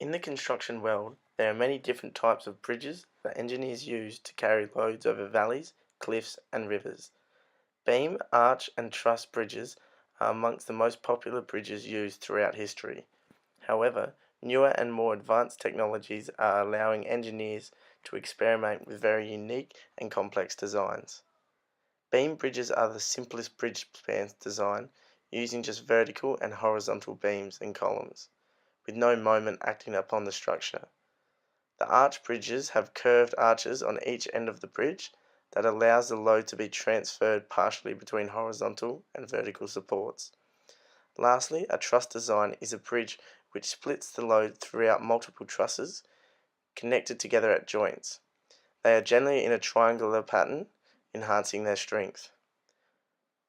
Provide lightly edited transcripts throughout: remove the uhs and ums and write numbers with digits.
In the construction world, there are many different types of bridges that engineers use to carry loads over valleys, cliffs, and rivers. Beam, arch, and truss bridges are amongst the most popular bridges used throughout history. However, newer and more advanced technologies are allowing engineers to experiment with very unique and complex designs. Beam bridges are the simplest bridge spans design, using just vertical and horizontal beams and columns, with no moment acting upon the structure. The arch bridges have curved arches on each end of the bridge that allows the load to be transferred partially between horizontal and vertical supports. Lastly, a truss design is a bridge which splits the load throughout multiple trusses connected together at joints. They are generally in a triangular pattern, enhancing their strength.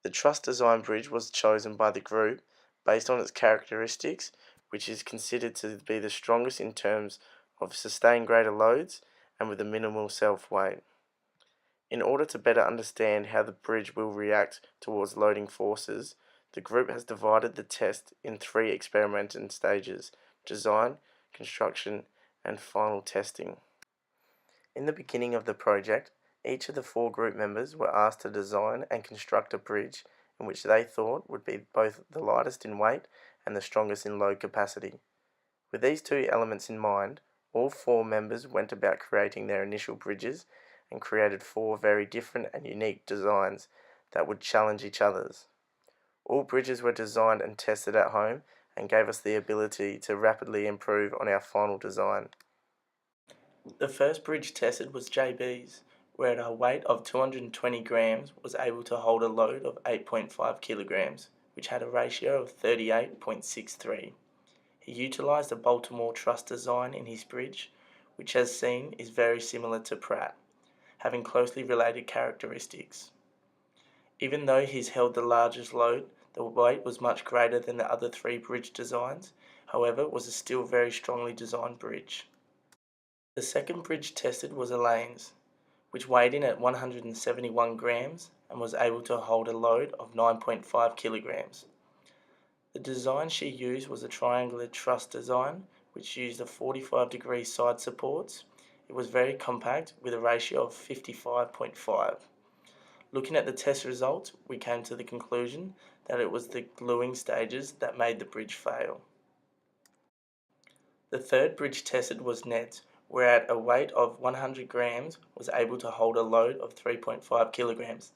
The truss design bridge was chosen by the group based on its characteristics, which is considered to be the strongest in terms of sustain greater loads and with a minimal self-weight. In order to better understand how the bridge will react towards loading forces, the group has divided the test in three experimental stages: design, construction, and final testing. In the beginning of the project, each of the four group members were asked to design and construct a bridge in which they thought would be both the lightest in weight and the strongest in load capacity. With these two elements in mind, all four members went about creating their initial bridges and created four very different and unique designs that would challenge each other's. All bridges were designed and tested at home and gave us the ability to rapidly improve on our final design. The first bridge tested was JB's, where at a weight of 220 grams was able to hold a load of 8.5 kilograms, which had a ratio of 38.63. He utilised a Baltimore truss design in his bridge, which as seen is very similar to Pratt, having closely related characteristics. Even though he's held the largest load, the weight was much greater than the other three bridge designs, however it was a still very strongly designed bridge. The second bridge tested was Elaine's, which weighed in at 171 grams and was able to hold a load of 9.5 kilograms. The design she used was a triangular truss design, which used a 45-degree side supports. It was very compact with a ratio of 55.5. Looking at the test results, we came to the conclusion that it was the gluing stages that made the bridge fail. The third bridge tested was Ned's, where at a weight of 100 grams was able to hold a load of 3.5 kilograms,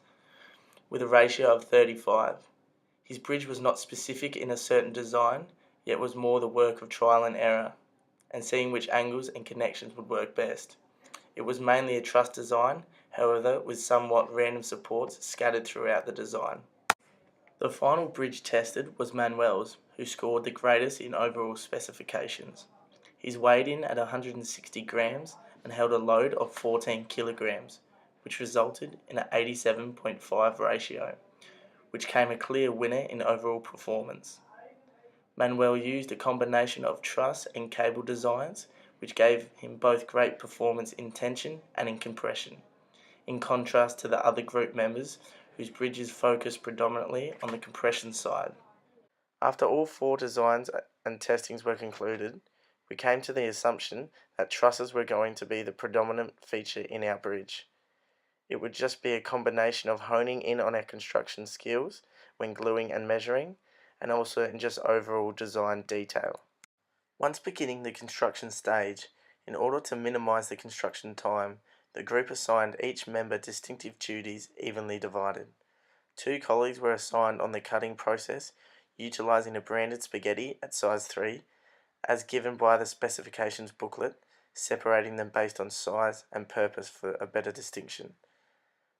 with a ratio of 35. His bridge was not specific in a certain design, yet was more the work of trial and error, and seeing which angles and connections would work best. It was mainly a truss design, however with somewhat random supports scattered throughout the design. The final bridge tested was Manuel's, who scored the greatest in overall specifications. He's weighed in at 160 grams and held a load of 14 kilograms, which resulted in an 87.5 ratio, which came a clear winner in overall performance. Manuel used a combination of truss and cable designs, which gave him both great performance in tension and in compression, in contrast to the other group members whose bridges focused predominantly on the compression side. After all four designs and testings were concluded, we came to the assumption that trusses were going to be the predominant feature in our bridge. It would just be a combination of honing in on our construction skills when gluing and measuring, and also in just overall design detail. Once beginning the construction stage, in order to minimize the construction time, the group assigned each member distinctive duties evenly divided. Two colleagues were assigned on the cutting process, utilizing a branded spaghetti at size 3, as given by the specifications booklet, separating them based on size and purpose for a better distinction.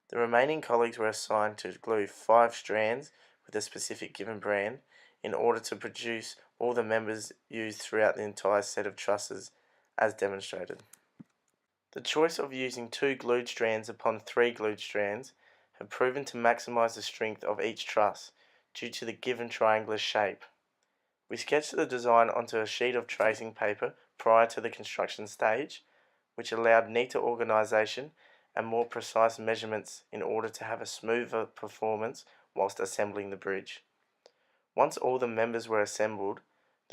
The remaining colleagues were assigned to glue 5 strands with a specific given brand in order to produce all the members used throughout the entire set of trusses, as demonstrated. The choice of using 2 glued strands upon 3 glued strands have proven to maximize the strength of each truss due to the given triangular shape. We sketched the design onto a sheet of tracing paper prior to the construction stage, which allowed neater organisation and more precise measurements in order to have a smoother performance whilst assembling the bridge. Once all the members were assembled,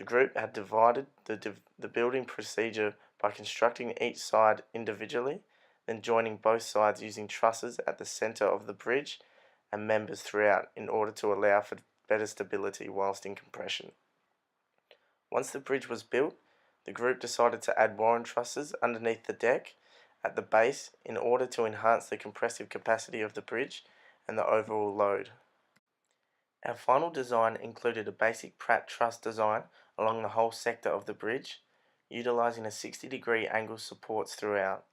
The group had divided the building procedure by constructing each side individually, then joining both sides using trusses at the centre of the bridge and members throughout in order to allow for better stability whilst in compression. Once the bridge was built, the group decided to add Warren trusses underneath the deck at the base in order to enhance the compressive capacity of the bridge and the overall load. Our final design included a basic Pratt truss design along the whole sector of the bridge, utilizing a 60-degree angle supports throughout.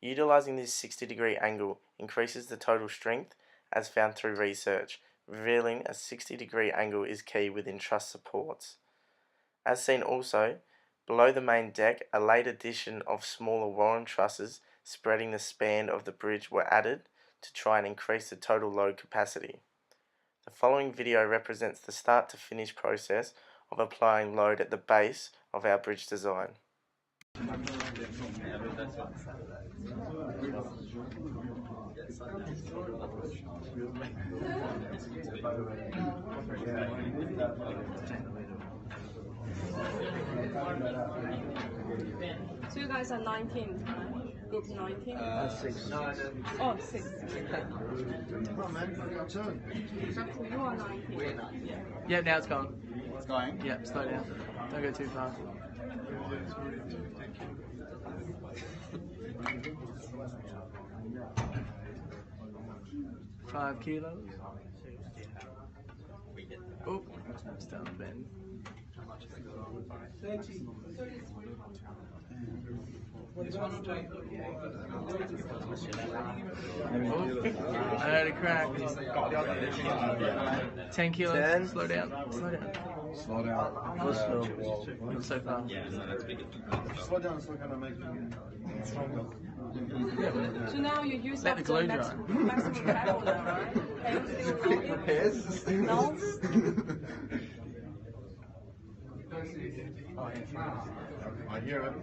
Utilizing this 60-degree angle increases the total strength as found through research, revealing a 60-degree angle is key within truss supports. As seen also, below the main deck, a late addition of smaller Warren trusses spreading the span of the bridge were added to try and increase the total load capacity. The following video represents the start to finish process of applying load at the base of our bridge design. So you guys are 19, right? Group 19? 6. Oh, 6. Come on, man, you got turn. So you are 19. Yeah, now it's gone. It's going? Yeah, slow down. Don't go too fast. $5 kilos. Oh, it's down the bend. I heard a crack. 10 kilos. 10. Slow down. Slow down. Slow down. Go slow. Not so fast. Slow down, it's not going to make you stronger. So now you use Let up the glue the dry. maximum travel now, right? Can you still hold it? Yes? No? I hear it.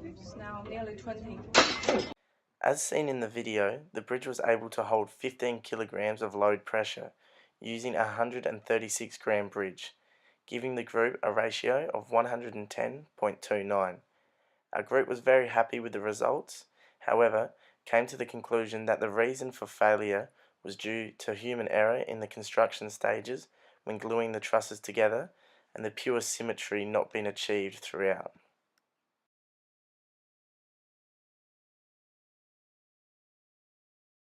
It's now nearly 20. As seen in the video, the bridge was able to hold 15 kilograms of load pressure using a 136 gram bridge, giving the group a ratio of 110.29. Our group was very happy with the results, however, came to the conclusion that the reason for failure was due to human error in the construction stages when gluing the trusses together and the pure symmetry not being achieved throughout.